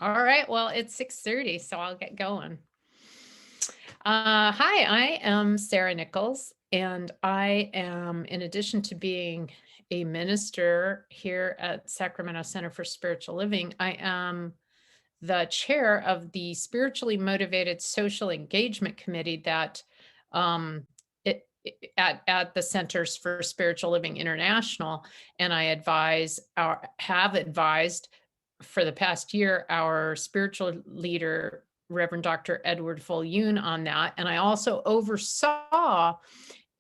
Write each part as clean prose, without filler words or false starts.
All right, well, it's 6:30, so I'll get going. Hi, I am Sara Nichols, and I am, in addition to being a minister here at Sacramento Center for Spiritual Living, I am the chair of the Spiritually Motivated Social Engagement Committee that um, at the Centers for Spiritual Living International, and I have advised for the past year our spiritual leader, Reverend Dr. Edward Yoon, on that, and I also oversaw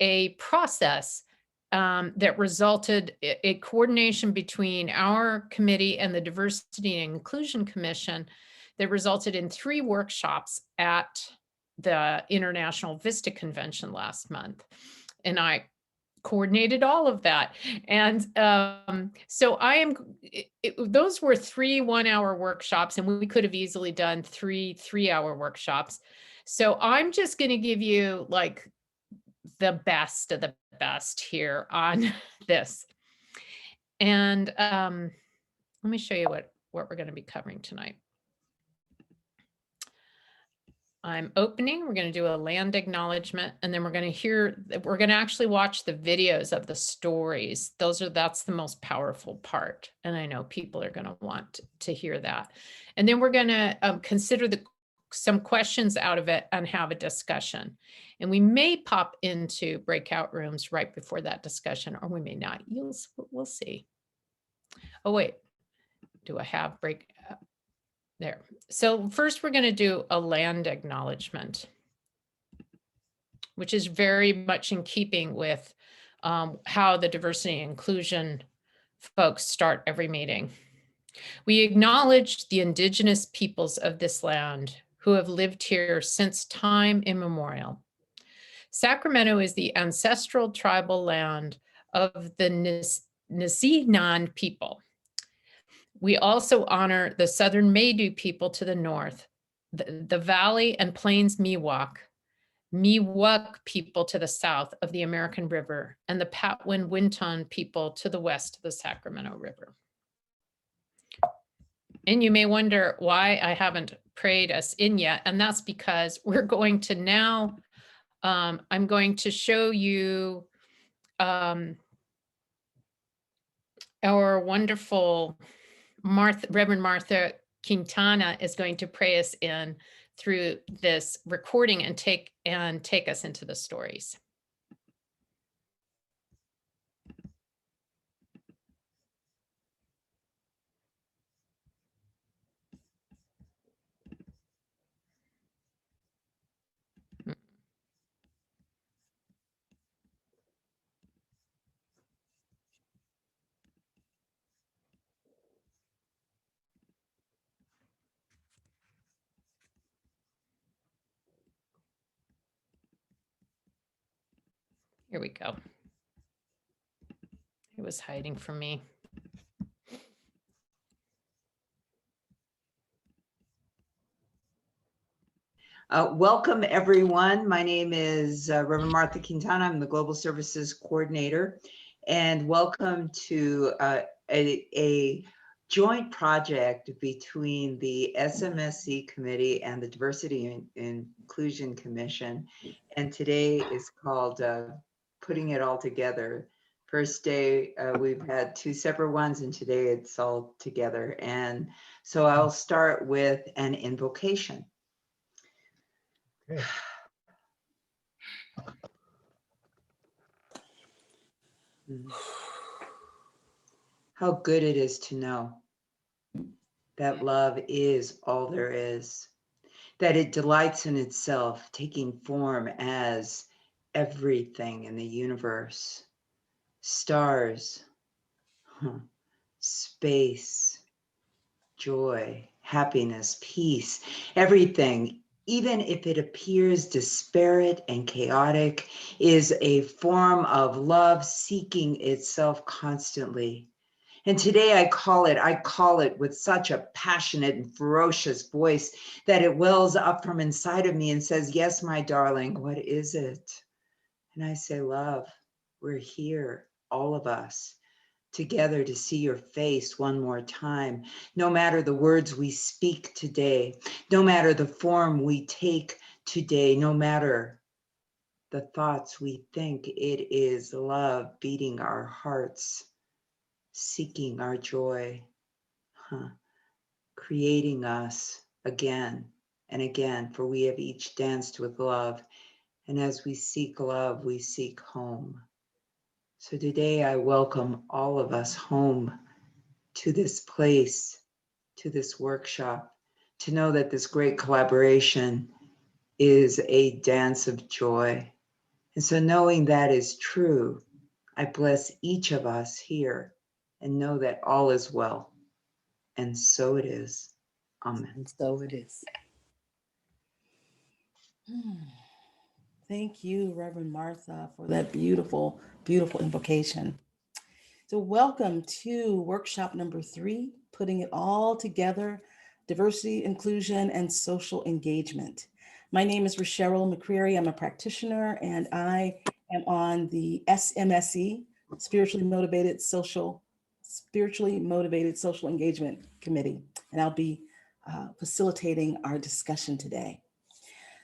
a process that resulted a coordination between our committee and the Diversity and Inclusion Commission that resulted in 3 workshops at the International Vista Convention last month. And I coordinated all of that. And so I am, those were 3 1-hour workshops, and we could have easily done 3 3-hour workshops. So I'm just going to give you like the best of the best here on this. And let me show you what we're going to be covering tonight. I'm opening, we're going to do a land acknowledgement, and then we're going to actually watch the videos of the stories. That's the most powerful part. And I know people are going to want to hear that. And then we're going to consider some questions out of it and have a discussion. And we may pop into breakout rooms right before that discussion, or we may not. We'll see. Oh, wait, do I have there? So first we're going to do a land acknowledgement, which is very much in keeping with how the diversity and inclusion folks start every meeting. We acknowledge the indigenous peoples of this land who have lived here since time immemorial. Sacramento is the ancestral tribal land of the Nisinan people. We also honor the Southern Maidu people to the north, the Valley and Plains Miwok people to the south of the American River, and the Patwin Winton people to the west of the Sacramento River. And you may wonder why I haven't prayed us in yet, and that's because we're going to now, I'm going to show you our wonderful Reverend Martha Quintana is going to pray us in through this recording and take us into the stories. Here we go. It was hiding from me. Welcome, everyone. My name is Reverend Martha Quintana. I'm the Global Services Coordinator, and welcome to a joint project between the SMSC Committee and the Diversity and Inclusion Commission. And today is called Putting It All Together. First day, we've had 2 separate ones, and today it's all together. And so I'll start with an invocation. Okay. How good it is to know that love is all there is, that it delights in itself, taking form as everything in the universe, stars, space, joy, happiness, peace, everything, even if it appears disparate and chaotic, is a form of love seeking itself constantly. And today I call it with such a passionate and ferocious voice that it wells up from inside of me and says, yes, my darling, what is it? And I say, love, we're here, all of us, together to see your face one more time. No matter the words we speak today, no matter the form we take today, no matter the thoughts we think, it is love beating our hearts, seeking our joy, creating us again and again, for we have each danced with love. And as we seek love, we seek home. So today I welcome all of us home to this place, to this workshop, to know that this great collaboration is a dance of joy. And so knowing that is true, I bless each of us here and know that all is well. And so it is. Amen. And so it is. Thank you, Reverend Martha, for that beautiful, beautiful invocation. So, welcome to workshop number 3, putting it all together, diversity, inclusion, and social engagement. My name is Rochelle McCreary. I'm a practitioner, and I am on the SMSE, Spiritually Motivated Social Engagement Committee, and I'll be facilitating our discussion today.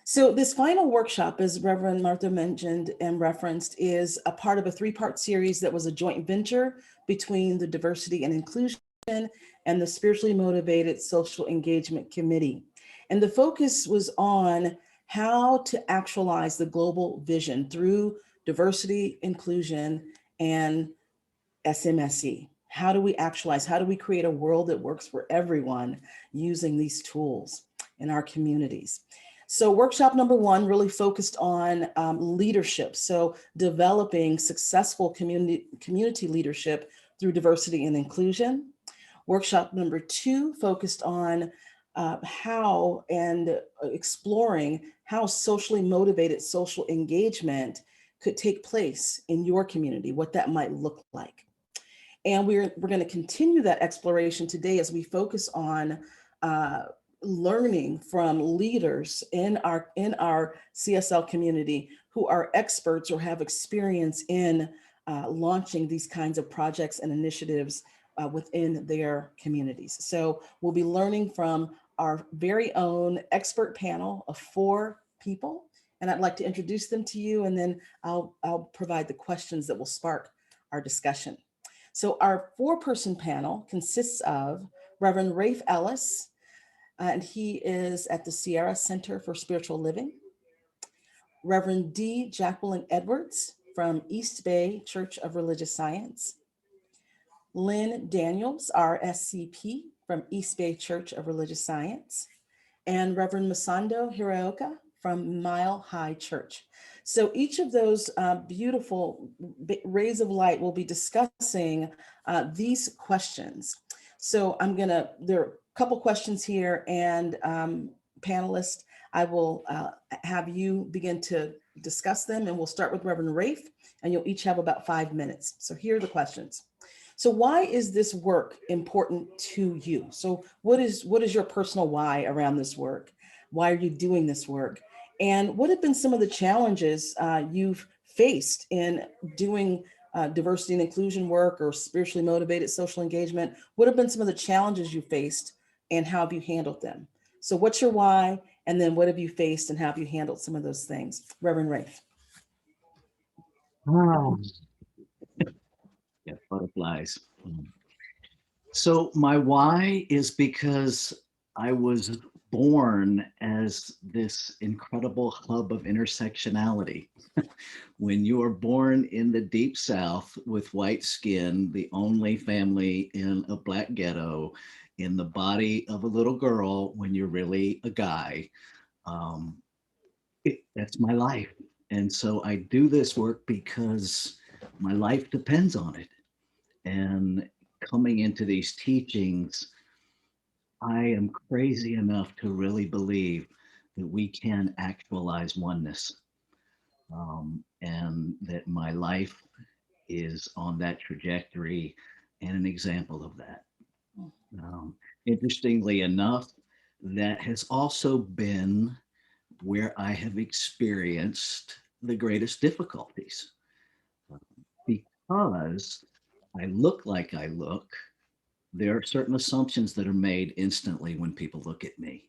So, this final workshop, as Reverend Martha mentioned and referenced, is a part of a 3-part series that was a joint venture between the Diversity and Inclusion and the Spiritually Motivated Social Engagement Committee. And the focus was on how to actualize the global vision through diversity, inclusion, and SMSE. How do we actualize? How do we create a world that works for everyone using these tools in our communities? So workshop number 1 really focused on leadership. So developing successful community leadership through diversity and inclusion. Workshop number 2 focused on how and exploring how socially motivated social engagement could take place in your community, what that might look like. And we're going to continue that exploration today as we focus on learning from leaders in our CSL community who are experts or have experience in launching these kinds of projects and initiatives within their communities. So we'll be learning from our very own expert panel of 4 people, and I'd like to introduce them to you, and then I'll provide the questions that will spark our discussion. So our 4-person panel consists of Reverend Rafe Ellis, and he is at the Sierra Center for Spiritual Living. Reverend D. Jacqueline Edwards from East Bay Church of Religious Science. Lynn Daniels, RSCP from East Bay Church of Religious Science. And Reverend Masando Hiraoka from Mile High Church. So each of those beautiful rays of light will be discussing these questions. So there are a couple questions here, and panelists, I will have you begin to discuss them, and we'll start with Reverend Rafe, and you'll each have about 5 minutes. So here are the questions. So why is this work important to you? So what is your personal why around this work? Why are you doing this work? And what have been some of the challenges you've faced in doing diversity and inclusion work or spiritually motivated social engagement? What have been some of the challenges you faced, and how have you handled them? So what's your why? And then what have you faced, and how have you handled some of those things? Reverend Rafe. Oh, yeah, butterflies. So my why is because I was born as this incredible hub of intersectionality. When you are born in the deep South with white skin, the only family in a black ghetto, in the body of a little girl when you're really a guy, that's my life. And so I do this work because my life depends on it. And coming into these teachings, I am crazy enough to really believe that we can actualize oneness, and that my life is on that trajectory and an example of that. Um, Interestingly enough, that has also been where I have experienced the greatest difficulties, because I look like I look, there are certain assumptions that are made instantly when people look at me.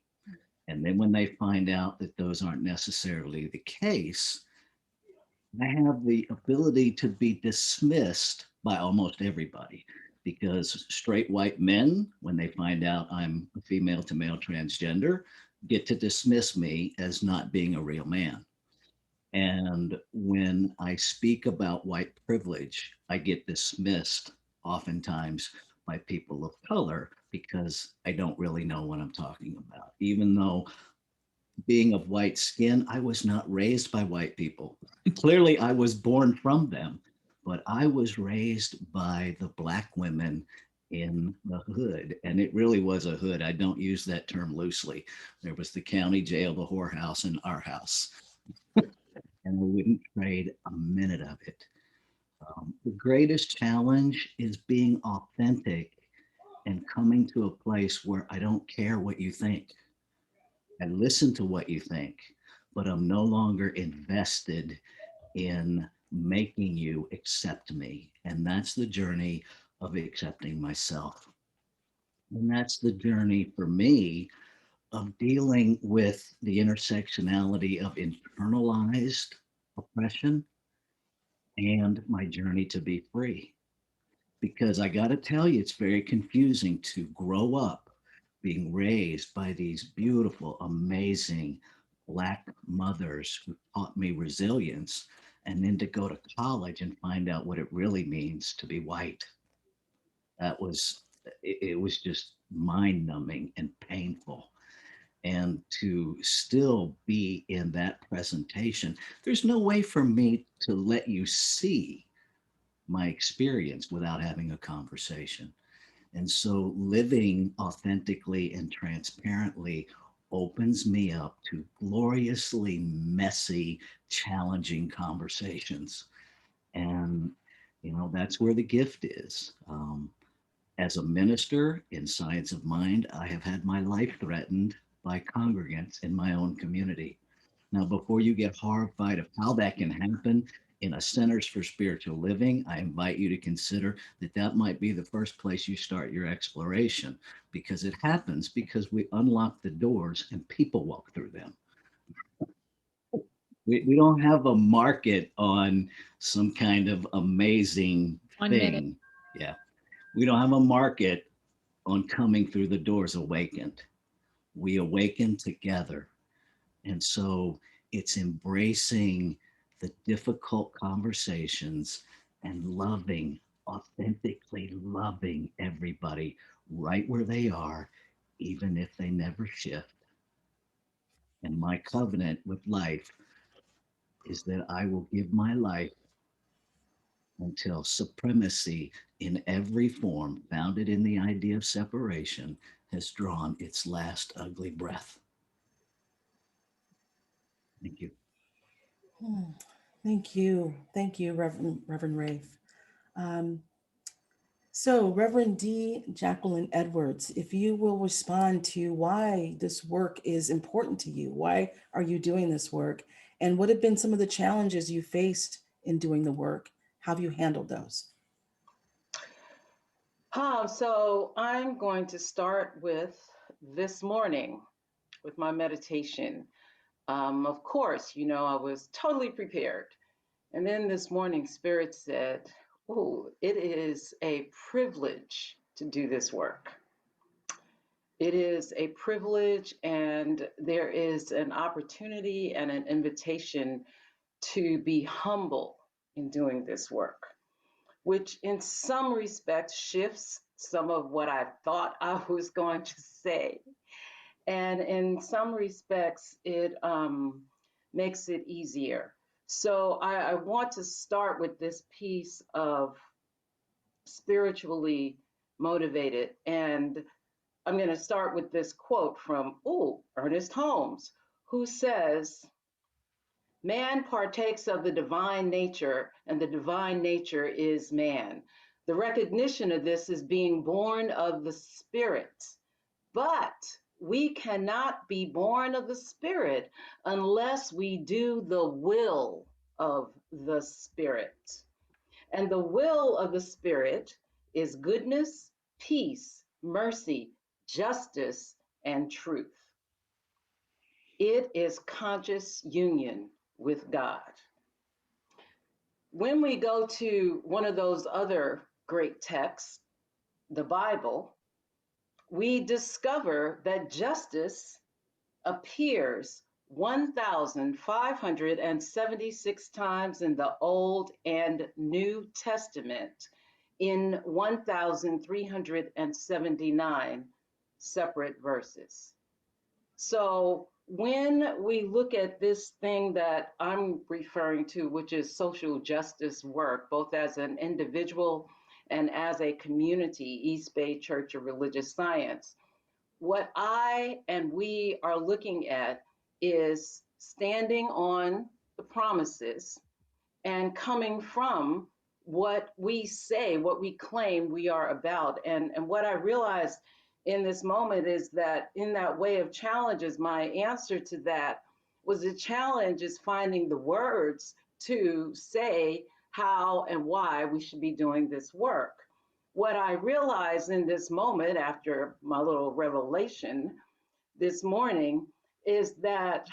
And then when they find out that those aren't necessarily the case, I have the ability to be dismissed by almost everybody because straight white men, when they find out I'm a female to male transgender, get to dismiss me as not being a real man. And when I speak about white privilege, I get dismissed oftentimes by people of color because I don't really know what I'm talking about. Even though being of white skin, I was not raised by white people. Clearly, I was born from them, but I was raised by the Black women in the hood. And it really was a hood. I don't use that term loosely. There was the county jail, the whorehouse, and our house. And I wouldn't trade a minute of it. The greatest challenge is being authentic and coming to a place where I don't care what you think. I listen to what you think, but I'm no longer invested in making you accept me. And that's the journey of accepting myself. And that's the journey for me of dealing with the intersectionality of internalized oppression and my journey to be free. Because I got to tell you, it's very confusing to grow up being raised by these beautiful, amazing Black mothers who taught me resilience, and then to go to college and find out what it really means to be white. That was, it was just mind numbing and painful. And to still be in that presentation, there's no way for me to let you see my experience without having a conversation. And so living authentically and transparently opens me up to gloriously messy, challenging conversations. And, that's where the gift is. As a minister in Science of Mind, I have had my life threatened by congregants in my own community. Now, before you get horrified of how that can happen in a Centers for Spiritual Living, I invite you to consider that that might be the first place you start your exploration, because it happens because we unlock the doors and people walk through them. We don't have a market on some kind of amazing 1 minute. thing. Yeah. We don't have a market on coming through the doors awakened. We awaken together. And so it's embracing the difficult conversations and loving, authentically loving everybody right where they are, even if they never shift. And my covenant with life is that I will give my life until supremacy in every form, founded in the idea of separation, has drawn its last ugly breath. Thank you. Hmm. Thank you. Thank you, Reverend Rafe. Um, so, Reverend D. Jacqueline Edwards, if you will respond to why this work is important to you, why are you doing this work, and what have been some of the challenges you faced in doing the work? How have you handled those? So I'm going to start with this morning with my meditation. Of course, I was totally prepared. And then this morning, Spirit said, "Oh, it is a privilege to do this work. It is a privilege, and there is an opportunity and an invitation to be humble in doing this work, which in some respects shifts some of what I thought I was going to say. And in some respects, it makes it easier. So I want to start with this piece of spiritually motivated. And I'm going to start with this quote from Ernest Holmes, who says, "Man partakes of the divine nature, and the divine nature is man. The recognition of this is being born of the Spirit. But we cannot be born of the Spirit unless we do the will of the Spirit." And the will of the Spirit is goodness, peace, mercy, justice, and truth. It is conscious union with God. When we go to one of those other great texts, the Bible, we discover that justice appears 1,576 times in the Old and New Testament in 1,379 separate verses. So when we look at this thing that I'm referring to, which is social justice work, both as an individual and as a community, East Bay Church of Religious Science, what I and we are looking at is standing on the promises and coming from what we say, what we claim we are about. And what I realized in this moment is that in that way of challenges, my answer to that was the challenge is finding the words to say how and why we should be doing this work. What I realized in this moment after my little revelation this morning is that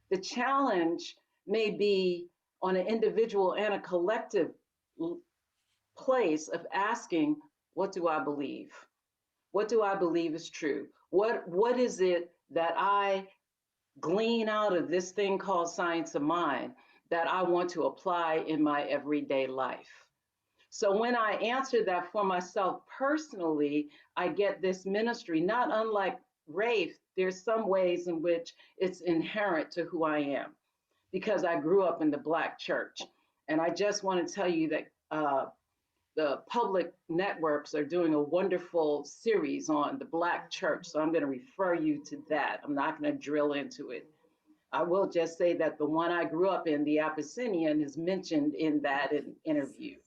the challenge may be on an individual and a collective place of asking, what do I believe? What do I believe is true? What is it that I glean out of this thing called science of mind that I want to apply in my everyday life? So when I answer that for myself personally, I get this ministry, not unlike Rafe. There's some ways in which it's inherent to who I am because I grew up in the Black church. And I just want to tell you that the public networks are doing a wonderful series on the Black church. So I'm going to refer you to that. I'm not going to drill into it. I will just say that the one I grew up in, the Abyssinian, is mentioned in that and interviewed.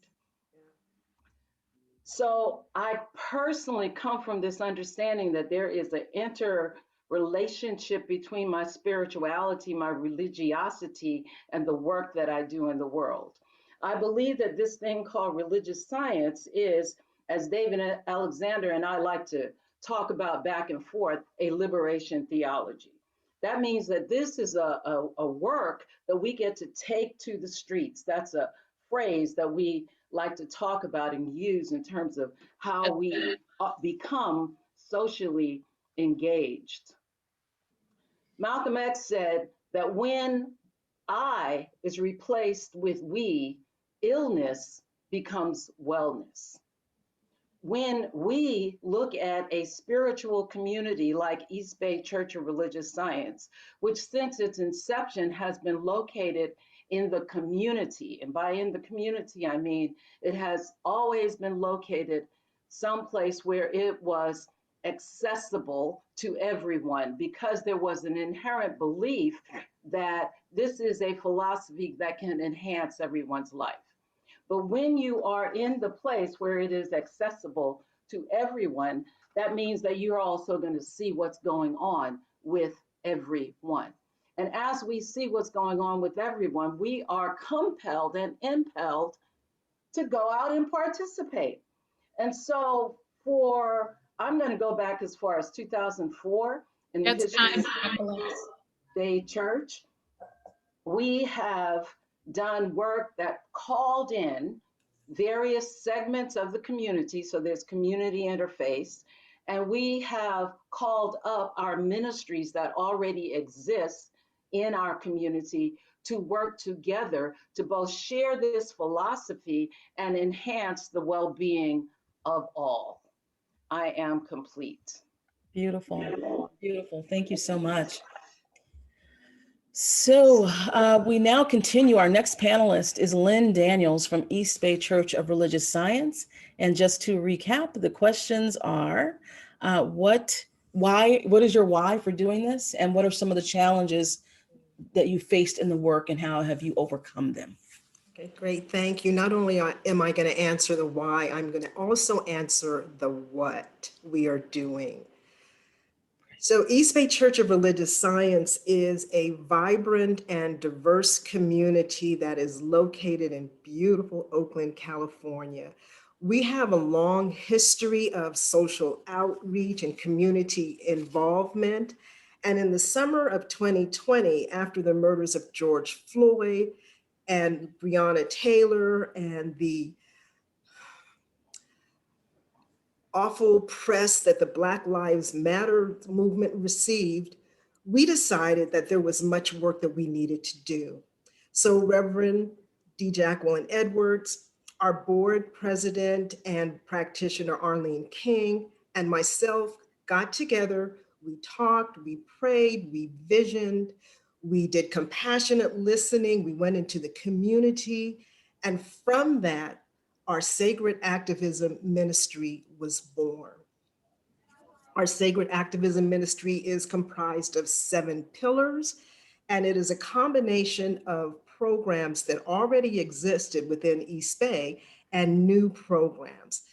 So I personally come from this understanding that there is an interrelationship between my spirituality, my religiosity, and the work that I do in the world. I believe that this thing called religious science is, as David Alexander and I like to talk about back and forth, a liberation theology. That means that this is a work that we get to take to the streets. That's a phrase that we like to talk about and use in terms of how we become socially engaged. Malcolm X said that when I is replaced with we, illness becomes wellness. When we look at a spiritual community like East Bay Church of Religious Science, which since its inception has been located in the community, and by in the community, I mean it has always been located someplace where it was accessible to everyone because there was an inherent belief that this is a philosophy that can enhance everyone's life. But when you are in the place where it is accessible to everyone, that means that you're also going to see what's going on with everyone. And as we see what's going on with everyone, we are compelled and impelled to go out and participate. And so I'm going to go back as far as 2004 in the It's history time. of the Bay Church. We have done work that called in various segments of the community. So there's community interface. And we have called up our ministries that already exist in our community to work together to both share this philosophy and enhance the well-being of all. I am complete. Beautiful, beautiful. Thank you so much. So we now continue. Our next panelist is Lynn Daniels from East Bay Church of Religious Science. And just to recap, the questions are, what is your why for doing this? And what are some of the challenges that you faced in the work and how have you overcome them? Okay, great, thank you. Not only am I going to answer the why, I'm going to also answer the what we are doing. So East Bay Church of Religious Science is a vibrant and diverse community that is located in beautiful Oakland, California. We have a long history of social outreach and community involvement. And in the summer of 2020, after the murders of George Floyd and Breonna Taylor and the awful press that the Black Lives Matter movement received, we decided that there was much work that we needed to do. So Reverend D. Jacqueline Edwards, our board president and practitioner Arlene King, and myself got together. We talked, we prayed, we visioned, we did compassionate listening, we went into the community. And from that, our sacred activism ministry was born. Our sacred activism ministry is comprised of 7 pillars, and it is a combination of programs that already existed within East Bay and new programs.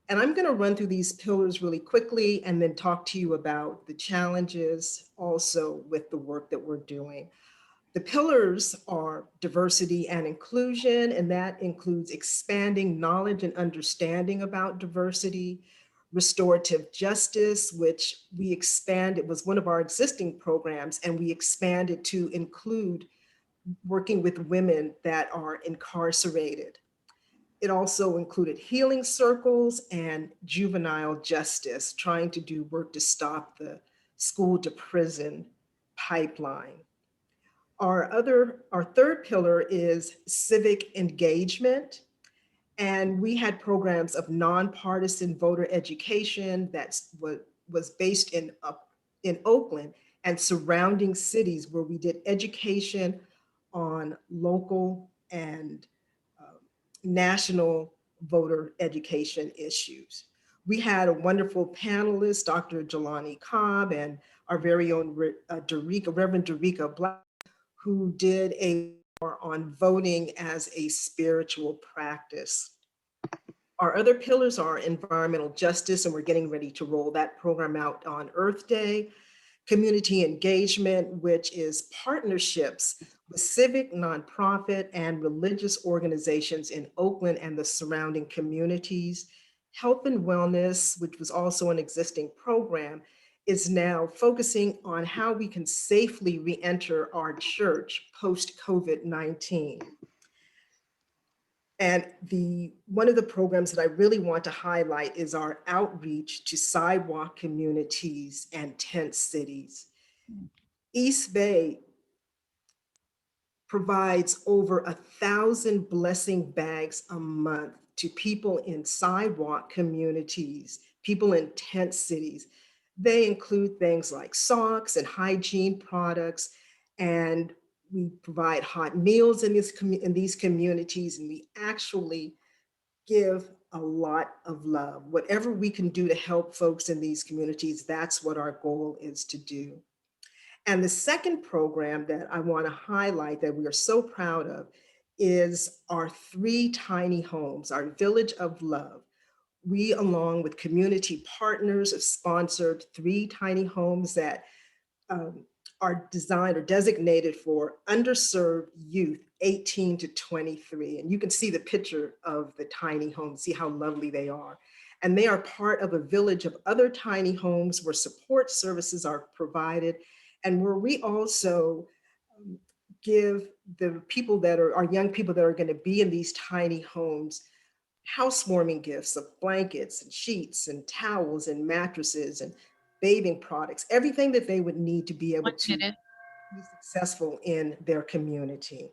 And I'm going to run through these pillars really quickly and then talk to you about the challenges also with the work that we're doing. The pillars are diversity and inclusion, and that includes expanding knowledge and understanding about diversity, restorative justice, which we expanded, was one of our existing programs, and we expanded to include working with women that are incarcerated. It also included healing circles and juvenile justice, trying to do work to stop the school to prison pipeline. Our third pillar is civic engagement. And we had programs of nonpartisan voter education that was based in Oakland and surrounding cities, where we did education on local and national voter education issues. We had a wonderful panelist, Dr. Jelani Cobb, and our very own Reverend Derica Black, who did a on voting as a spiritual practice. Our other pillars are environmental justice, and we're getting ready to roll that program out on Earth Day. Community engagement, which is partnerships with civic, nonprofit, and religious organizations in Oakland and the surrounding communities. Health and wellness, which was also an existing program, is now focusing on how we can safely re-enter our church post-COVID-19. And one of the programs that I really want to highlight is our outreach to sidewalk communities and tent cities. East Bay provides over 1,000 blessing bags a month to people in sidewalk communities, people in tent cities. They include things like socks and hygiene products, and we provide hot meals in these communities, and we actually give a lot of love. Whatever we can do to help folks in these communities, that's what our goal is to do. And the second program that I want to highlight that we are so proud of is our 3 tiny homes, our Village of Love. We, along with community partners, have sponsored 3 tiny homes that are designed or designated for underserved youth 18 to 23. And you can see the picture of the tiny homes, see how lovely they are. And they are part of a village of other tiny homes where support services are provided, and where we also give the people that are our young people that are going to be in these tiny homes housewarming gifts of blankets and sheets and towels and mattresses and bathing products, everything that they would need to be able 1 to minute. be successful in their community.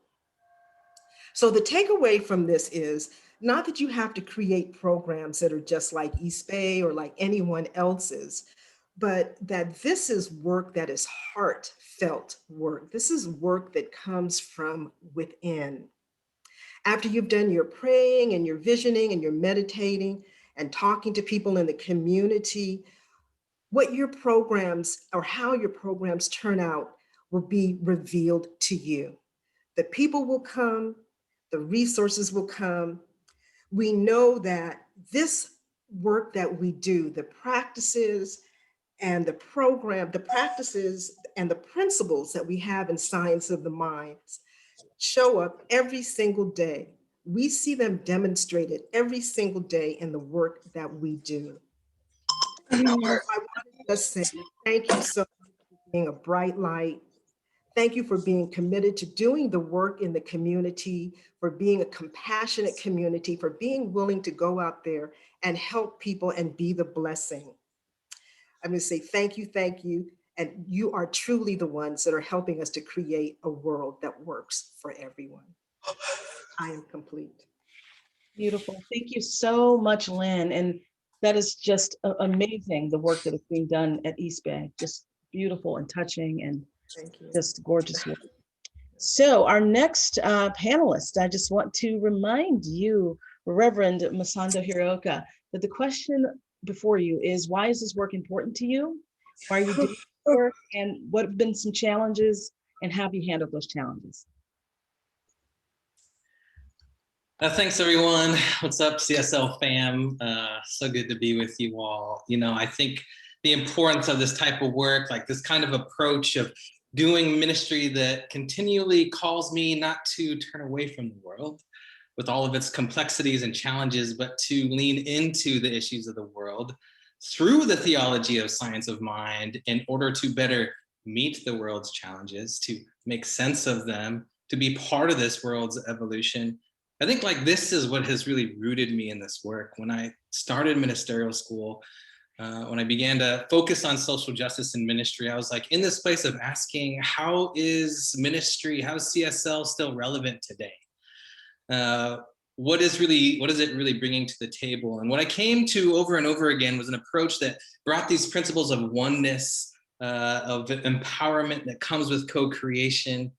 So the takeaway from this is not that you have to create programs that are just like East Bay or like anyone else's, but that this is work that is heartfelt work. This is work that comes from within. After you've done your praying and your visioning and your meditating and talking to people in the community, what your programs or how your programs turn out will be revealed to you. The people will come, the resources will come. We know that this work that we do, the practices and the program, the practices and the principles that we have in Science of the Mind show up every single day. We see them demonstrated every single day in the work that we do. So I want to just say thank you so much for being a bright light. Thank you for being committed to doing the work in the community, for being a compassionate community, for being willing to go out there and help people and be the blessing. I'm going to say thank you, thank you. And you are truly the ones that are helping us to create a world that works for everyone. I am complete. Beautiful. Thank you so much, Lynn. And that is just amazing, the work that is being done at East Bay. Just beautiful and touching and Thank you. just gorgeous work. So our next panelist, I just want to remind you, Reverend Masando Hirooka, that the question before you is, why is this work important to you? Why are you doing this work? And what have been some challenges and how have you handled those challenges? Thanks, everyone. What's up, CSL fam? So good to be with you all. You know, I think the importance of this type of work, like this kind of approach of doing ministry that continually calls me not to turn away from the world with all of its complexities and challenges, but to lean into the issues of the world through the theology of science of mind in order to better meet the world's challenges, to make sense of them, to be part of this world's evolution. I think like this is what has really rooted me in this work. When I started ministerial school, when I began to focus on social justice in ministry, I was like in this place of asking, how is ministry, how is CSL still relevant today? What is it really bringing to the table? And what I came to over and over again was an approach that brought these principles of oneness, of empowerment that comes with co-creation,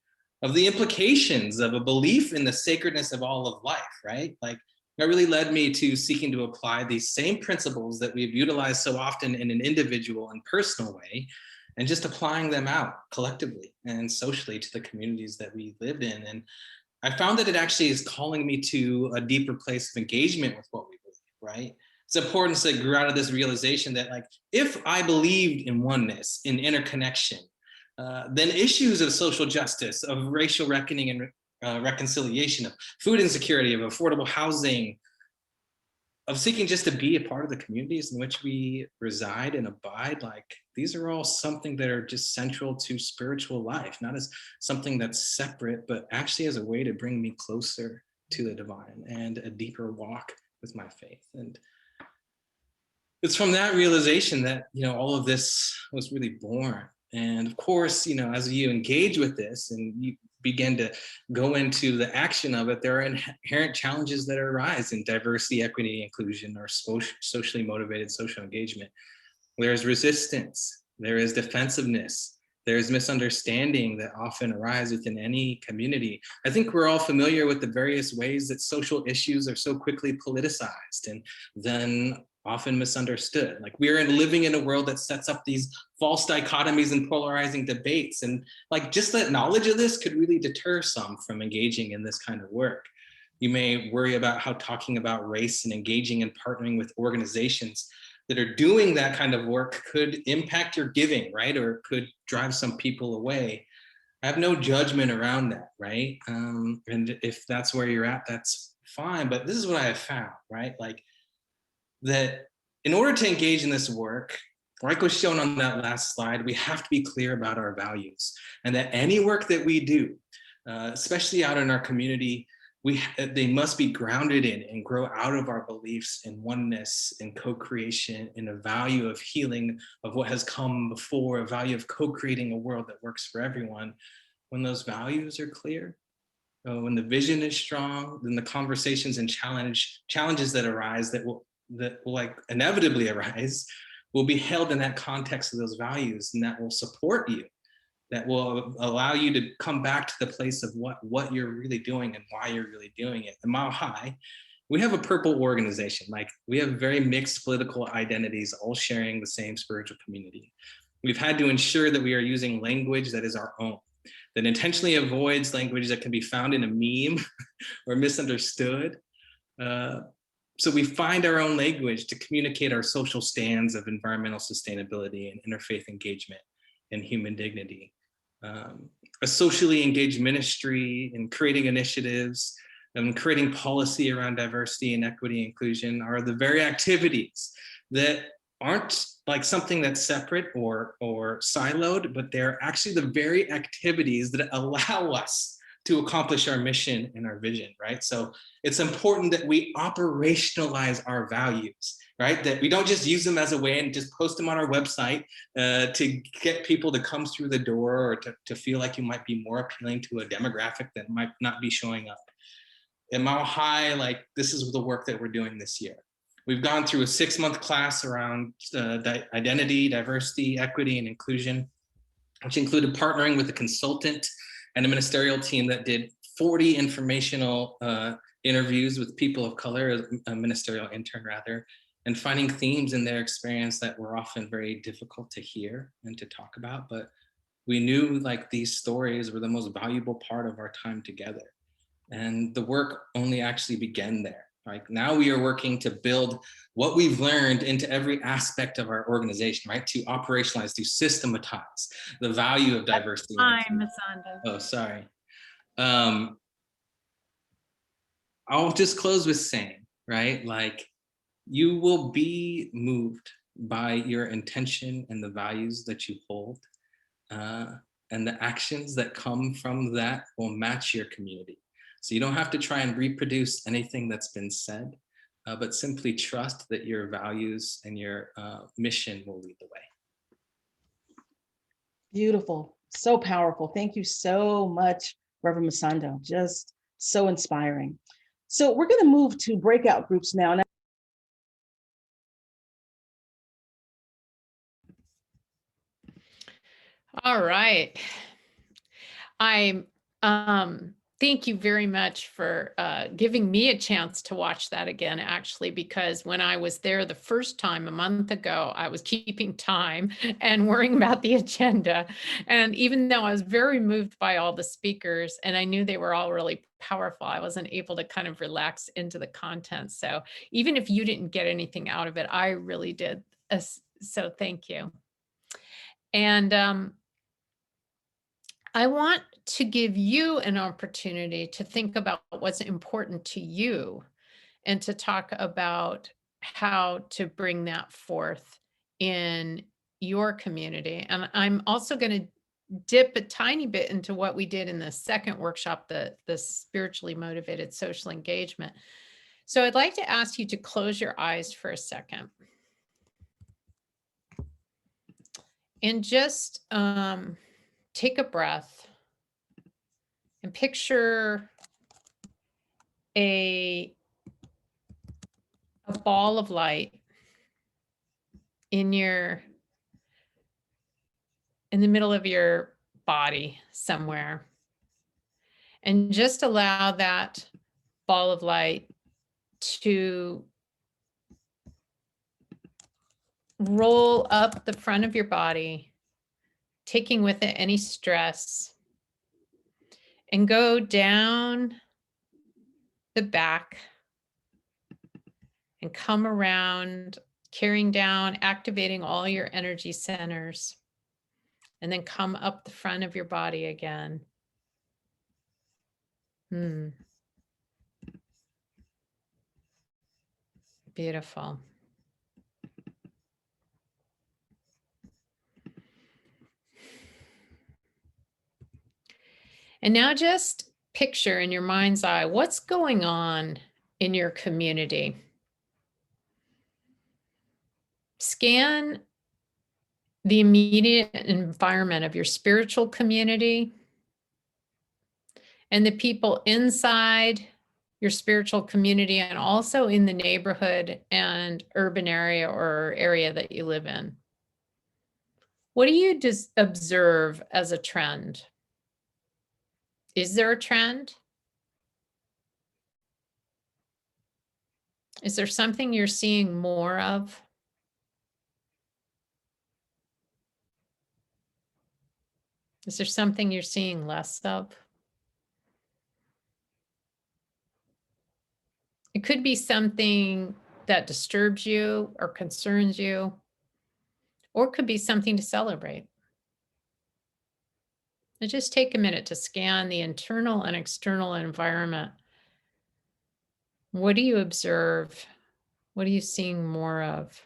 of the implications of a belief in the sacredness of all of life, right? Like that really led me to seeking to apply these same principles that we've utilized so often in an individual and personal way, and just applying them out collectively and socially to the communities that we live in. And I found that it actually is calling me to a deeper place of engagement with what we believe, right? It's importance that grew out of this realization that like, if I believed in oneness, in interconnection, then issues of social justice, of racial reckoning and reconciliation, of food insecurity, of affordable housing, of seeking just to be a part of the communities in which we reside and abide, like these are all something that are just central to spiritual life, not as something that's separate, but actually as a way to bring me closer to the divine and a deeper walk with my faith. And it's from that realization that, you know, all of this was really born. And of course, you know, as you engage with this and you begin to go into the action of it, there are inherent challenges that arise in diversity, equity, inclusion, or socially motivated social engagement. There's resistance, there is defensiveness, there is misunderstanding that often arise within any community. I think we're all familiar with the various ways that social issues are so quickly politicized and then often misunderstood. Like we're living in a world that sets up these false dichotomies and polarizing debates. And like just that knowledge of this could really deter some from engaging in this kind of work. You may worry about how talking about race and engaging and partnering with organizations that are doing that kind of work could impact your giving, right? Or could drive some people away. I have no judgment around that, right? And if that's where you're at, that's fine. But this is what I have found, right? Like that in order to engage in this work, like was shown on that last slide, we have to be clear about our values, and that any work that we do, especially out in our community, they must be grounded in and grow out of our beliefs in oneness, in co-creation, in a value of healing of what has come before, a value of co-creating a world that works for everyone. When those values are clear, when the vision is strong, then the conversations and challenges that arise that will like inevitably arise will be held in that context of those values, and that will support you, that will allow you to come back to the place of what you're really doing and why you're really doing it. At Mile High, we have a purple organization. Like we have very mixed political identities, all sharing the same spiritual community. We've had to ensure that we are using language that is our own, that intentionally avoids language that can be found in a meme or misunderstood. So we find our own language to communicate our social stands of environmental sustainability and interfaith engagement and human dignity. A socially engaged ministry and creating initiatives and creating policy around diversity and equity inclusion are the very activities that aren't like something that's separate or siloed, but they're actually the very activities that allow us to accomplish our mission and our vision, right? So it's important that we operationalize our values, right? That we don't just use them as a way and just post them on our website to get people to come through the door or to feel like you might be more appealing to a demographic that might not be showing up. In Mile High, like this is the work that we're doing this year. We've gone through a 6-month class around identity, diversity, equity, and inclusion, which included partnering with a consultant and a ministerial team that did 40 informational interviews with people of color, a ministerial intern rather, and finding themes in their experience that were often very difficult to hear and to talk about. But we knew like these stories were the most valuable part of our time together. And the work only actually began there. Like now we are working to build what we've learned into every aspect of our organization, right? To operationalize, to systematize the value of diversity. Hi, Masanda. Oh, sorry. I'll just close with saying, right? Like you will be moved by your intention and the values that you hold. And the actions that come from that will match your community. So you don't have to try and reproduce anything that's been said, but simply trust that your values and your mission will lead the way. Beautiful, so powerful. Thank you so much, Reverend Masando. Just so inspiring. So we're going to move to breakout groups now. All right. Thank you very much for giving me a chance to watch that again, actually, because when I was there the first time a month ago, I was keeping time and worrying about the agenda. And even though I was very moved by all the speakers and I knew they were all really powerful, I wasn't able to kind of relax into the content. So even if you didn't get anything out of it, I really did. So thank you. And I want to give you an opportunity to think about what's important to you and to talk about how to bring that forth in your community. And I'm also going to dip a tiny bit into what we did in the second workshop, the spiritually motivated social engagement. So I'd like to ask you to close your eyes for a second. And just take a breath. And picture a ball of light in the middle of your body somewhere. And just allow that ball of light to roll up the front of your body, taking with it any stress, and go down the back and come around, carrying down, activating all your energy centers, and then come up the front of your body again. Beautiful. And now just picture in your mind's eye, what's going on in your community? Scan the immediate environment of your spiritual community and the people inside your spiritual community and also in the neighborhood and urban area or area that you live in. What do you just observe as a trend? Is there a trend? Is there something you're seeing more of? Is there something you're seeing less of? It could be something that disturbs you or concerns you, or it could be something to celebrate. And just take a minute to scan the internal and external environment. What do you observe? What are you seeing more of?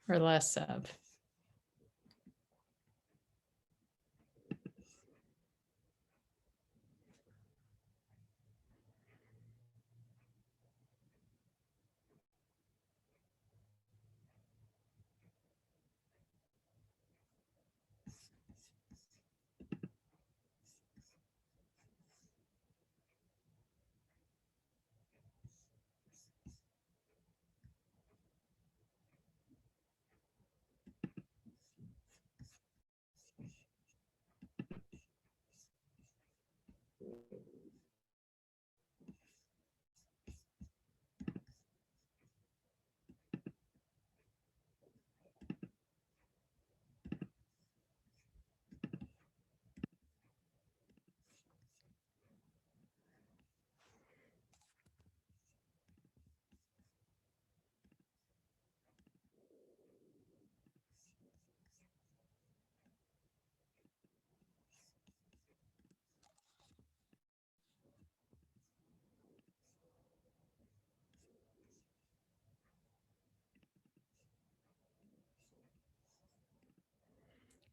Or less of?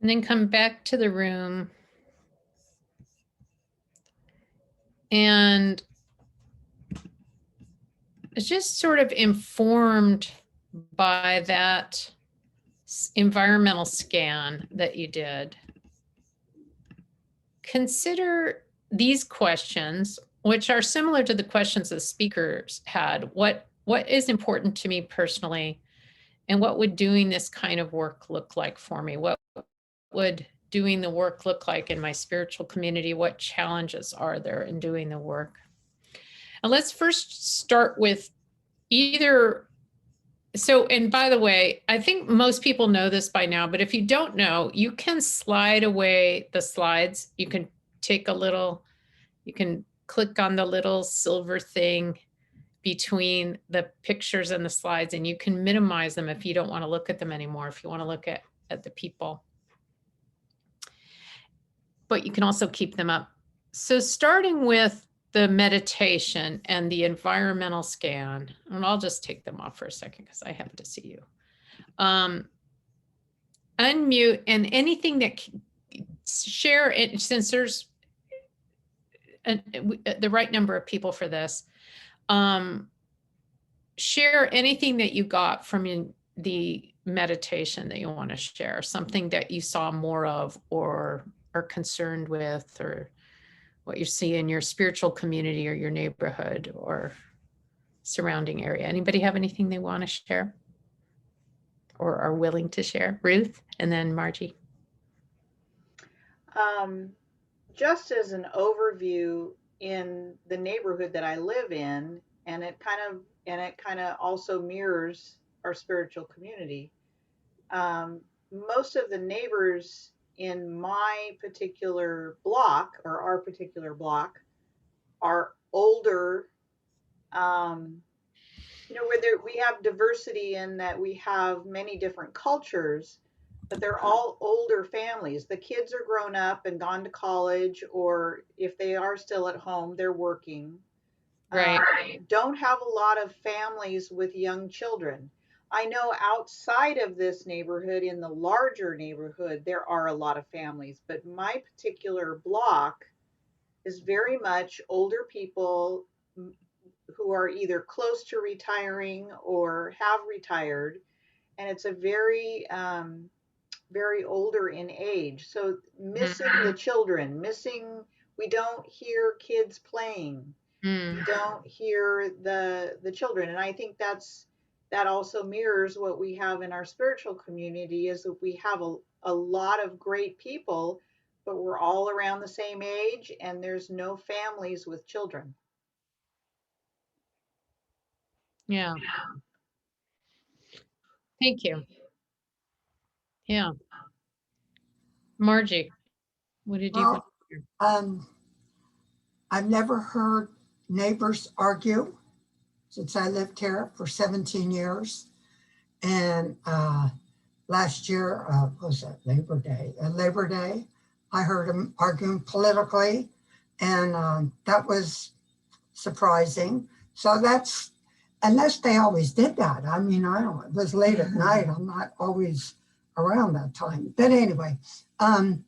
And then come back to the room and it's just sort of informed by that environmental scan that you did. Consider these questions, which are similar to the questions the speakers had. What is important to me personally? And what would doing this kind of work look like for me? What would doing the work look like in my spiritual community? What challenges are there in doing the work? And let's first start with either. So, and by the way, I think most people know this by now, but if you don't know, you can slide away the slides. You can take a little, you can click on the little silver thing between the pictures and the slides, and you can minimize them if you don't want to look at them anymore, if you want to look at the people. But you can also keep them up. So starting with the meditation and the environmental scan, and I'll just take them off for a second because I have to see you. Unmute and anything that share it, since there's the right number of people for this. Share anything that you got from the meditation that you want to share, something that you saw more of or are concerned with, or what you see in your spiritual community or your neighborhood or surrounding area. Anybody have anything they want to share or are willing to share? Ruth, and then Margie. Just as an overview, in the neighborhood that I live in, and it kind of also mirrors our spiritual community. Most of the neighbors in my particular block, or our particular block, are older. Where we have diversity in that we have many different cultures, but they're all older families. The kids are grown up and gone to college, or if they are still at home, they're working. Right. Don't have a lot of families with young children. I know outside of this neighborhood, in the larger neighborhood, there are a lot of families, but my particular block is very much older people who are either close to retiring or have retired. And it's a very older in age. So missing the children, we don't hear kids playing. We don't hear the children. And I think that also mirrors what we have in our spiritual community, is that we have a lot of great people, but we're all around the same age and there's no families with children. Yeah. Thank you. Yeah. Margie, what did you want Well, to hear? I've never heard neighbors argue since I lived here for 17 years. And last year, was it Labor Day? Labor Day, I heard them arguing politically, and that was surprising. So that's, unless they always did that. I mean, I don't, it was late at night. I'm not always around that time. But anyway, and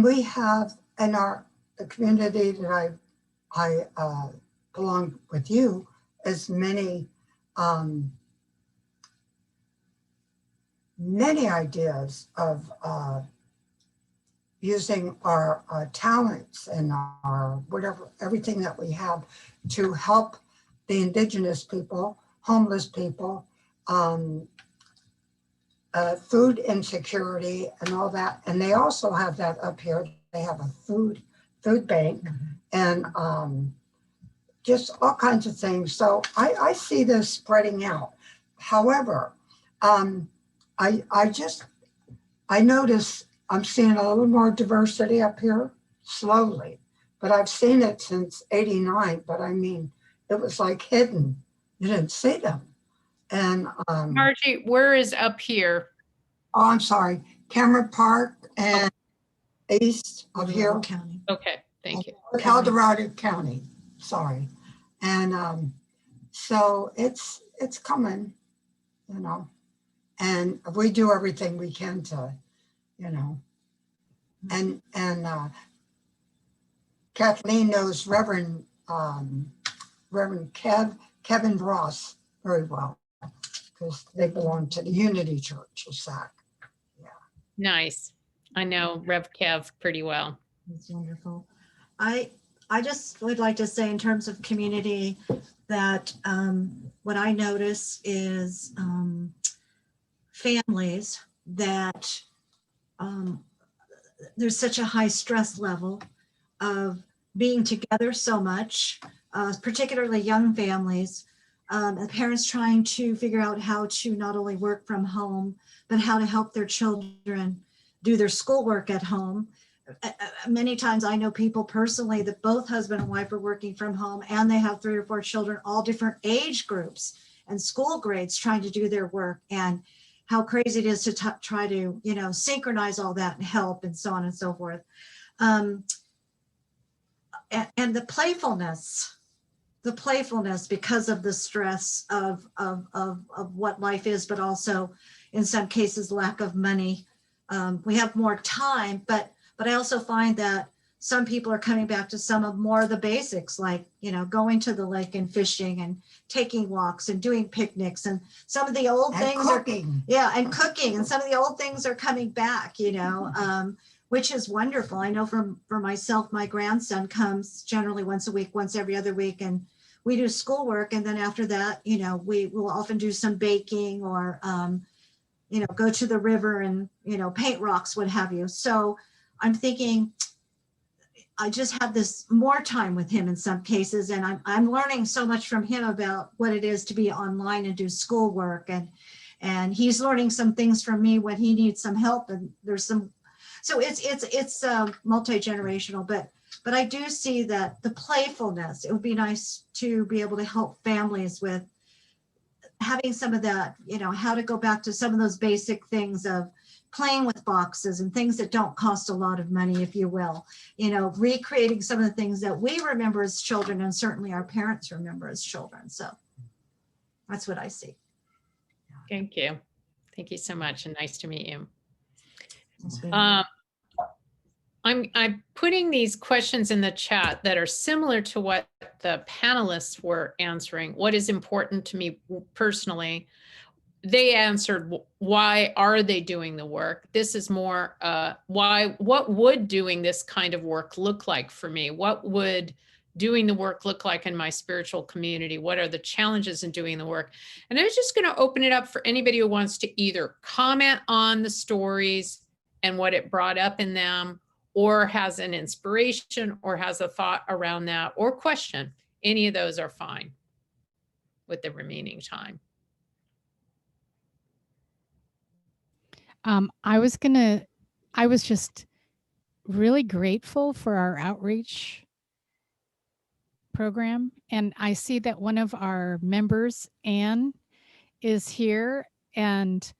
we have in the community that I belong with you, as many many ideas of using our talents and our whatever, everything that we have to help the indigenous people, homeless people, food insecurity and all that. And they also have that up here. They have a food bank and just all kinds of things. So I see this spreading out. However, I notice I'm seeing a little more diversity up here slowly, but I've seen it since '89. But I mean, it was like hidden. You didn't see them. And Margie, where is up here? oh, I'm sorry, Cameron Park and east of here, County. Okay, thank you. Colorado County. Sorry, and so it's coming, you know, and we do everything we can to, you know, and Kathleen knows Reverend Kevin Ross very well because they belong to the Unity Church of Sac. Yeah. Nice. I know Rev Kev pretty well. That's wonderful. I just would like to say in terms of community that what I notice is families that there's such a high stress level of being together so much, particularly young families, and parents trying to figure out how to not only work from home, but how to help their children do their schoolwork at home. Many times I know people personally that both husband and wife are working from home and they have 3 or 4 children, all different age groups and school grades trying to do their work, and how crazy it is to try to, you know, synchronize all that and help and so on and so forth. And the playfulness because of the stress of what life is, but also in some cases lack of money. We have more time, but I also find that some people are coming back to some of more of the basics, like, you know, going to the lake and fishing and taking walks and doing picnics, and some of the old And things cooking. and cooking, and some of the old things are coming back, you know, which is wonderful. I know for myself, my grandson comes generally once a week, once every other week, and we do schoolwork. And then after that, you know, we will often do some baking or, you know, go to the river and, you know, paint rocks, what have you. So I'm thinking, I just have this more time with him in some cases, and I'm learning so much from him about what it is to be online and do schoolwork, and he's learning some things from me when he needs some help, and there's some, so it's multi-generational, but I do see that the playfulness, it would be nice to be able to help families with having some of that, you know, how to go back to some of those basic things of playing with boxes and things that don't cost a lot of money, if you will, you know, recreating some of the things that we remember as children and certainly our parents remember as children. So that's what I see. Thank you. Thank you so much, and nice to meet you. Um, I'm putting these questions in the chat that are similar to what the panelists were answering. What is important to me personally? They answered, why are they doing the work? This is more, what would doing this kind of work look like for me? What would doing the work look like in my spiritual community? What are the challenges in doing the work? And I was just going to open it up for anybody who wants to either comment on the stories and what it brought up in them, or has an inspiration or has a thought around that, or question. Any of those are fine with the remaining time. I was just really grateful for our outreach program. And I see that one of our members, Anne, is here. And,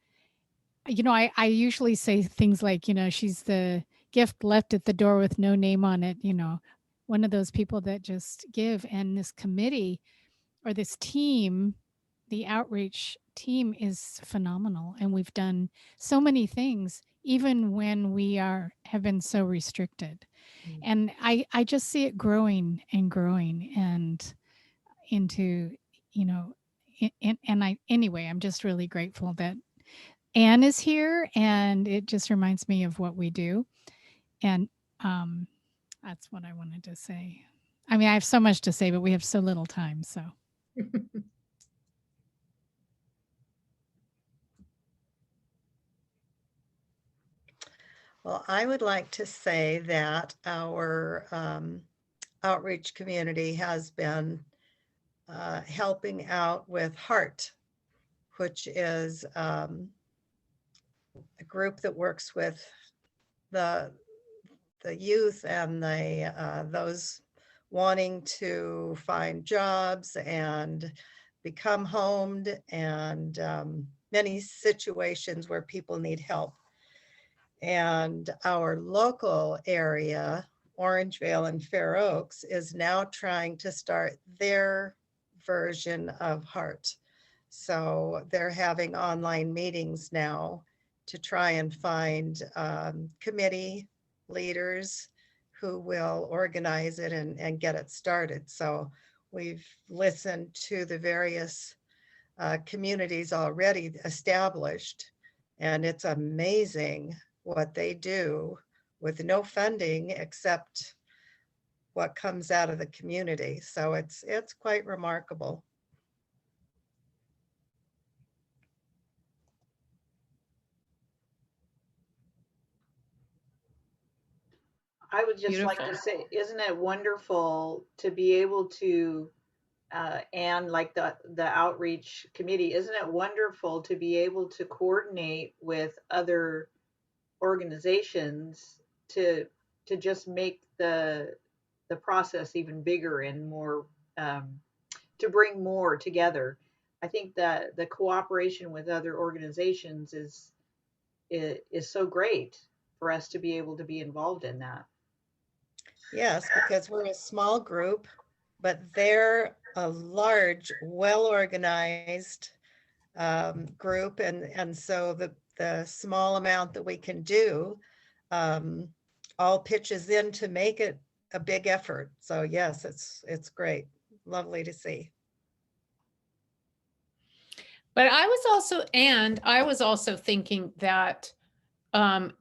I usually say things like, she's the gift left at the door with no name on it, one of those people that just give. And this committee or this team, the outreach team is phenomenal. And we've done so many things, even when we have been so restricted. And I just see it growing and growing and into, anyway, I'm just really grateful that Anne is here, and it just reminds me of what we do. And that's what I wanted to say. I mean, I have so much to say, but we have so little time. So Well, I would like to say that our outreach community has been helping out with HEART, which is a group that works with the youth and those wanting to find jobs and become homed, and many situations where people need help. And our local area, Orangevale and Fair Oaks, is now trying to start their version of HEART. So they're having online meetings now to try and find committee leaders who will organize it and get it started. So we've listened to the various communities already established, and it's amazing what they do with no funding except what comes out of the community. So it's quite remarkable. I would just like Beautiful. to say, isn't it wonderful to be able to, and like the outreach committee, isn't it wonderful to be able to coordinate with other organizations to just make the process even bigger and more, to bring more together. I think that the cooperation with other organizations is so great for us to be able to be involved in that. Yes, because we're a small group, but they're a large, well-organized group. And so the small amount that we can do all pitches in to make it a big effort. So yes, it's great. Lovely to see. But I was also thinking that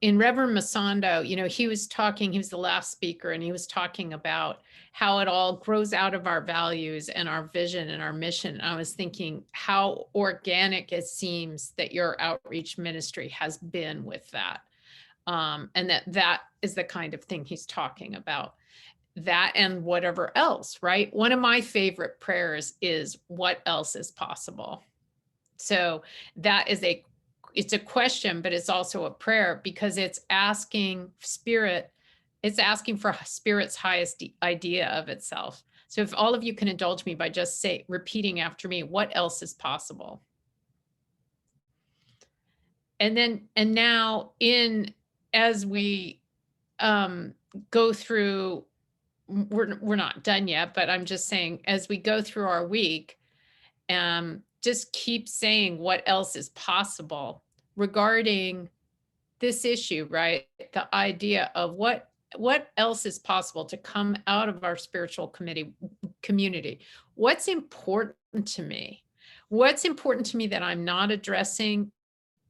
in Reverend Masondo, he was the last speaker, and he was talking about how it all grows out of our values and our vision and our mission. And I was thinking how organic it seems that your outreach ministry has been with that. And that is the kind of thing he's talking about. That and whatever else, right? One of my favorite prayers is, what else is possible? So that is it's a question, but it's also a prayer, because it's asking for Spirit's highest idea of itself. So if all of you can indulge me by just repeating after me, what else is possible? And now as we go through, we're not done yet, but I'm just saying, as we go through our week, just keep saying what else is possible regarding this issue, right? The idea of what else is possible to come out of our spiritual community. What's important to me? What's important to me that I'm not addressing,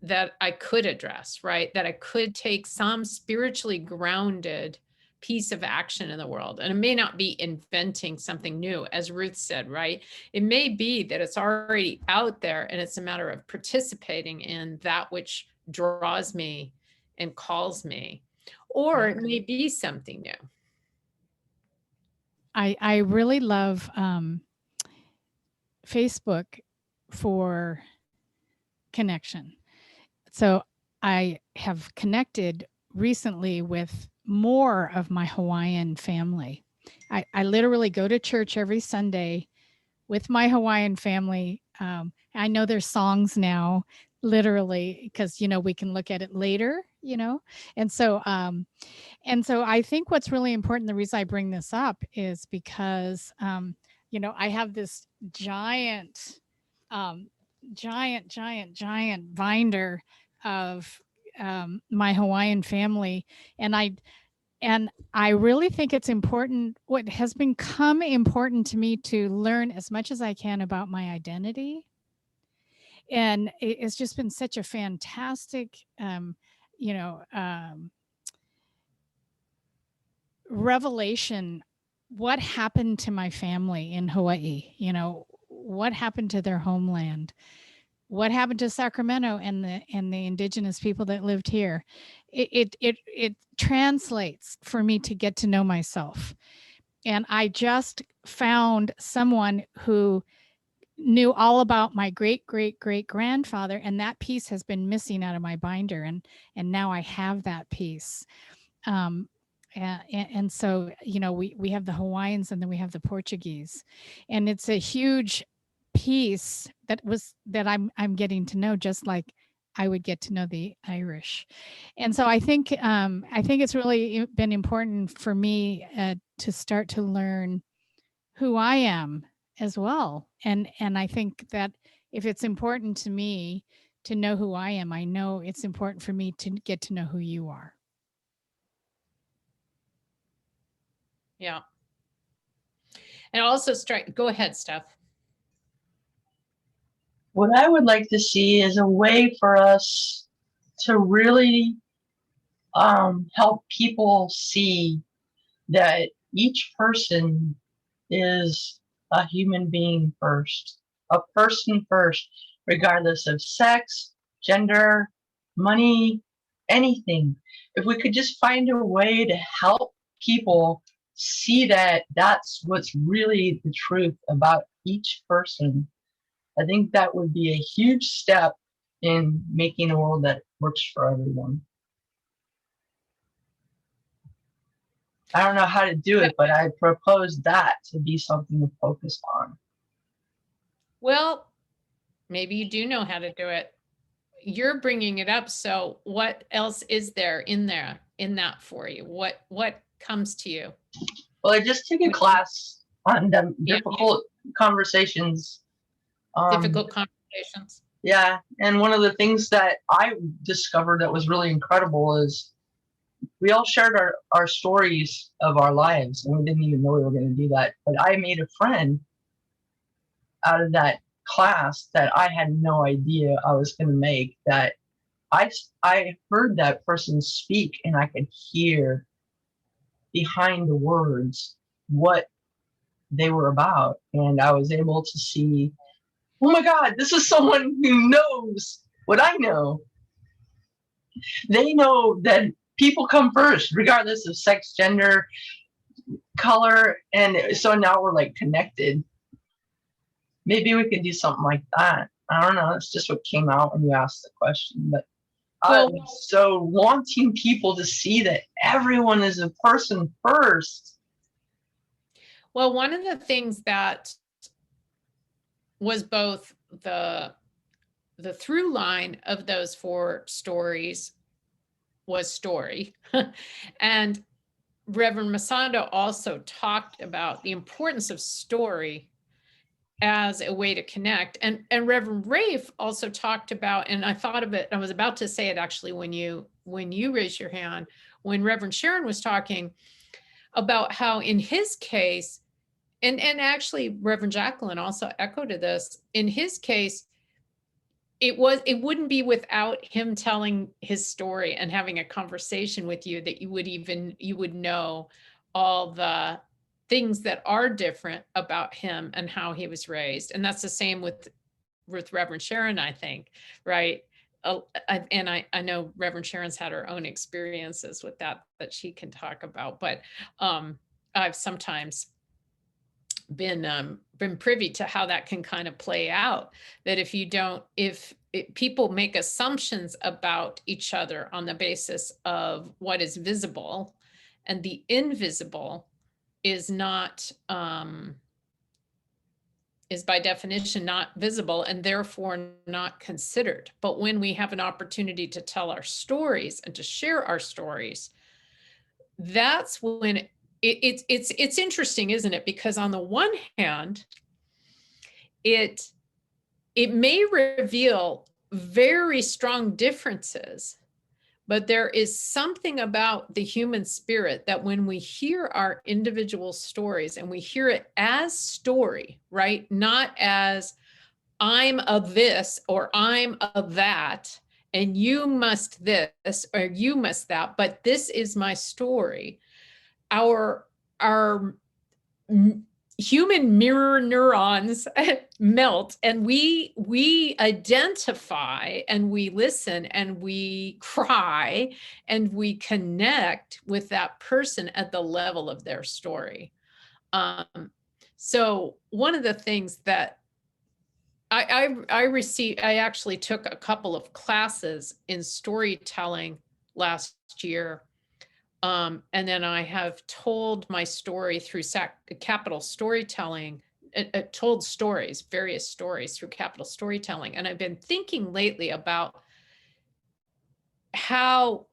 that I could address, right? That I could take some spiritually grounded piece of action in the world. And it may not be inventing something new, as Ruth said, right? It may be that it's already out there, and it's a matter of participating in that which draws me and calls me. Or it may be something new. I really love Facebook for connection. So I have connected recently with more of my Hawaiian family. I literally go to church every Sunday with my Hawaiian family. I know there's songs now, literally, because, you know, we can look at it later, you know? And so, I think what's really important, the reason I bring this up is because, you know, I have this giant, um, giant binder of my Hawaiian family. And I really think it's important, what has become important to me, to learn as much as I can about my identity. And it's just been such a fantastic, you know, revelation. What happened to my family in Hawaii? You know, what happened to their homeland? What happened to Sacramento and the indigenous people that lived here? It translates for me to get to know myself. And I just found someone who knew all about my great great great grandfather, and that piece has been missing out of my binder, and now I have that piece. um and so, you know, we have the Hawaiians and then we have the Portuguese, and it's a huge piece that I'm getting to know, just like I would get to know the Irish. And so I think it's really been important for me to start to learn who I am as well. And I think that if it's important to me to know who I am, I know it's important for me to get to know who you are. Yeah. And also go ahead, Steph. What I would like to see is a way for us to really help people see that each person is a human being first, a person first, regardless of sex, gender, money, anything. If we could just find a way to help people see that that's what's really the truth about each person, I think that would be a huge step in making a world that works for everyone. I don't know how to do it, but I propose that to be something to focus on. Well, maybe you do know how to do it. You're bringing it up. So what else is there in that for you? What comes to you? Well, I just took a class on the Yeah. difficult conversations. Difficult conversations. Yeah, and one of the things that I discovered that was really incredible is we all shared our stories of our lives, and we didn't even know we were going to do that. But I made a friend out of that class that I had no idea I was going to make. That I heard that person speak, and I could hear behind the words what they were about, and I was able to see, oh my God, this is someone who knows what I know. They know that people come first, regardless of sex, gender, color. And so now we're like connected. Maybe we could do something like that. I don't know. It's just what came out when you asked the question. But I'm so wanting people to see that everyone is a person first. Well, one of the things that was both the through line of those 4 stories was story. And Reverend Masando also talked about the importance of story as a way to connect. And Reverend Rafe also talked about, and I thought of it, I was about to say it actually when you raised your hand, when Reverend Sharon was talking about how in his case, and actually Reverend Jacqueline also echoed to this, in his case, it wouldn't be without him telling his story and having a conversation with you that you would know all the things that are different about him and how he was raised. And that's the same with Reverend Sharon, I think, right? I know Reverend Sharon's had her own experiences with that she can talk about, but I've sometimes been privy to how that can kind of play out, that if people make assumptions about each other on the basis of what is visible, and the invisible is not, is by definition not visible and therefore not considered. But when we have an opportunity to tell our stories and to share our stories, that's when it's interesting, isn't it? Because on the one hand, it may reveal very strong differences, but there is something about the human spirit that when we hear our individual stories and we hear it as story, right? Not as I'm of this or I'm of that, and you must this or you must that, but this is my story. Our human mirror neurons melt, and we identify and we listen and we cry and we connect with that person at the level of their story. So one of the things that I actually took a couple of classes in storytelling last year. And then I have told my story through capital storytelling, told stories, various stories through capital storytelling. And I've been thinking lately about how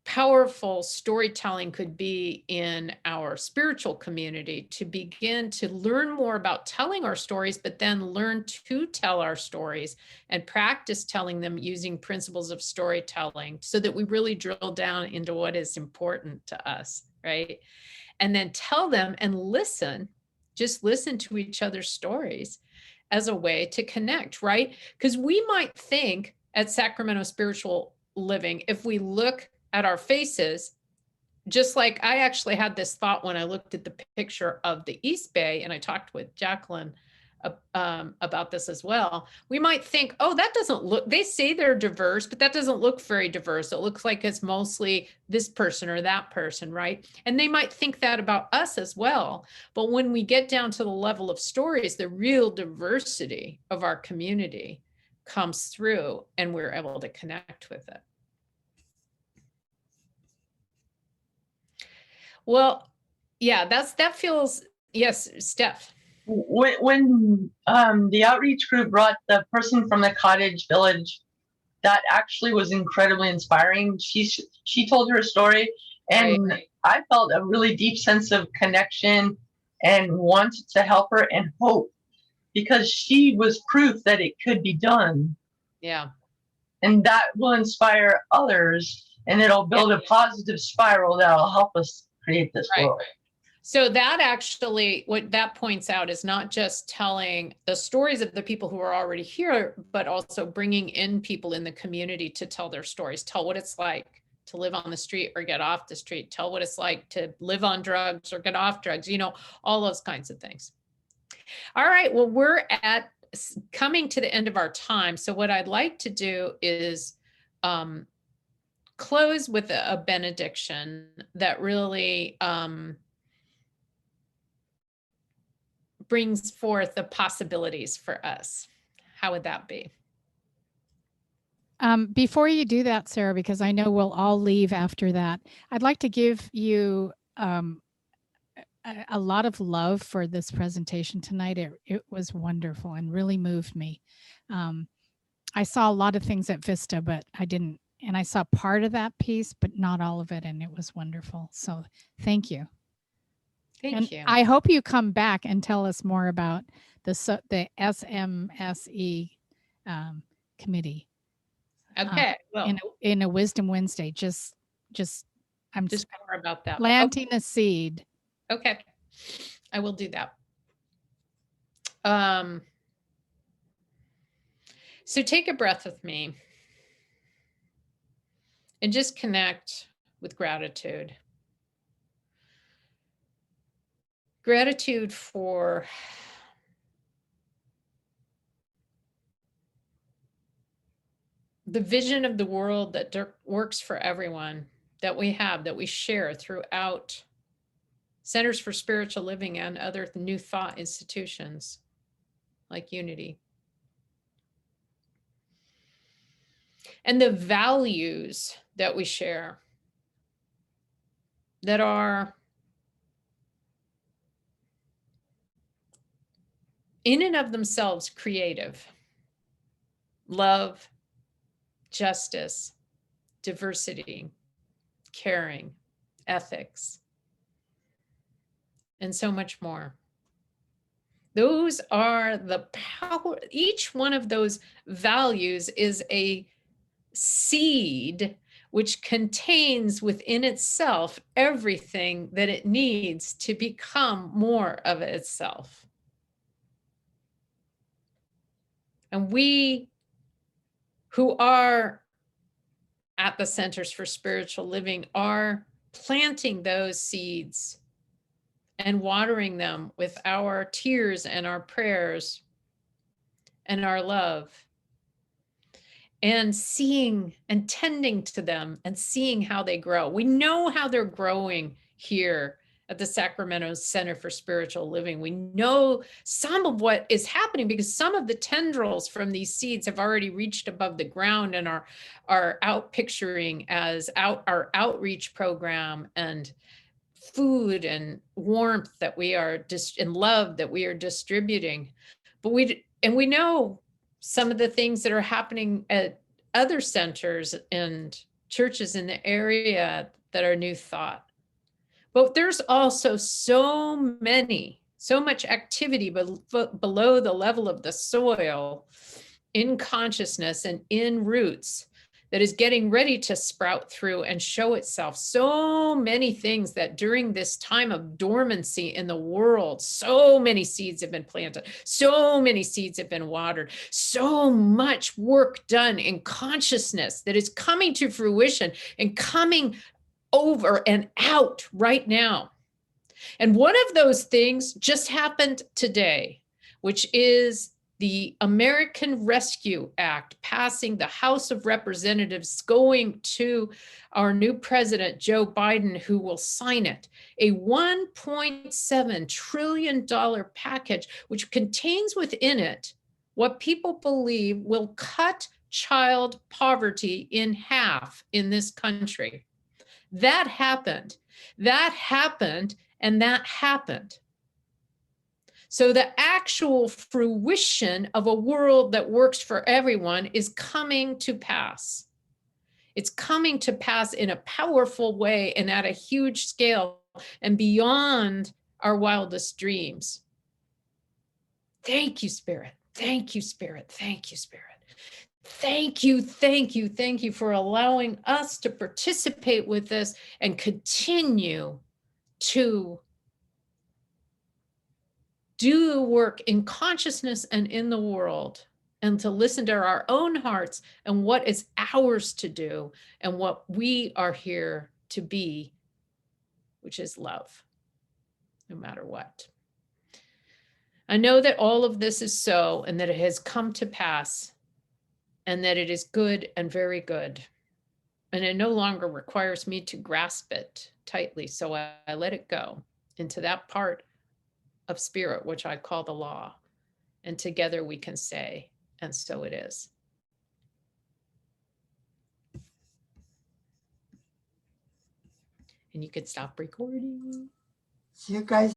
powerful storytelling could be in our spiritual community to begin to learn more about telling our stories, but then learn to tell our stories and practice telling them using principles of storytelling so that we really drill down into what is important to us, right? And then tell them and listen, just listen to each other's stories as a way to connect, right? Because we might think at Sacramento Spiritual Living, if we look at our faces, just like I actually had this thought when I looked at the picture of the East Bay, and I talked with Jacqueline about this as well. We might think, oh, that doesn't look, they say they're diverse, but that doesn't look very diverse. It looks like it's mostly this person or that person, right? And they might think that about us as well. But when we get down to the level of stories, the real diversity of our community comes through and we're able to connect with it. Well, yeah, that feels, yes, Steph. When the outreach group brought the person from the cottage village, that actually was incredibly inspiring. She told her story, and right. I felt a really deep sense of connection and wanted to help her and hope, because she was proof that it could be done. Yeah. And that will inspire others, and it'll build a positive spiral that'll help us create this world. So that actually, what that points out is not just telling the stories of the people who are already here, but also bringing in people in the community to tell their stories, tell what it's like to live on the street or get off the street, tell what it's like to live on drugs or get off drugs, you know, all those kinds of things. All right, well, we're coming to the end of our time. So what I'd like to do is close with a benediction that really brings forth the possibilities for us. How would that be? Before you do that, Sarah, because I know we'll all leave after that, I'd like to give you a lot of love for this presentation tonight. It was wonderful and really moved me. I saw a lot of things at Vista, but I didn't, and I saw part of that piece, but not all of it, and it was wonderful. So thank you. Thank you. I hope you come back and tell us more about the SMSE committee. Okay. Well, in a Wisdom Wednesday, I'm just more about that. Planting a seed. Okay, I will do that. So take a breath with me and just connect with gratitude. Gratitude for the vision of the world that works for everyone, that we have, that we share throughout Centers for Spiritual Living and other new thought institutions like Unity. and the values that we share that are in and of themselves creative. Love, justice, diversity, caring, ethics, and so much more. Those are the power. Each one of those values is a seed which contains within itself everything that it needs to become more of itself. And we who are at the Centers for Spiritual Living are planting those seeds and watering them with our tears and our prayers and our love, and seeing and tending to them and seeing how they grow. We know how they're growing here at the Sacramento Center for Spiritual Living. We know some of what is happening because some of the tendrils from these seeds have already reached above the ground and are out picturing as our outreach program and food and warmth that we are and love that we are distributing. But we know some of the things that are happening at other centers and churches in the area that are new thought. But there's also so much activity below the level of the soil in consciousness and in roots that is getting ready to sprout through and show itself. So many things that during this time of dormancy in the world, so many seeds have been planted, so many seeds have been watered, so much work done in consciousness that is coming to fruition and coming over and out right now. And one of those things just happened today, which is the American Rescue Act passing the House of Representatives, going to our new president, Joe Biden, who will sign it. A $1.7 trillion package, which contains within it what people believe will cut child poverty in half in this country. That happened. That happened, and that happened. So the actual fruition of a world that works for everyone is coming to pass. It's coming to pass in a powerful way and at a huge scale and beyond our wildest dreams. Thank you, Spirit. Thank you, Spirit. Thank you, Spirit. Thank you, thank you, thank you for allowing us to participate with this and continue to do the work in consciousness and in the world, and to listen to our own hearts and what is ours to do and what we are here to be, which is love, no matter what. I know that all of this is so, and that it has come to pass, and that it is good and very good. And it no longer requires me to grasp it tightly. So I let it go into that part of spirit, which I call the law. And together we can say, and so it is. And you can stop recording. So you guys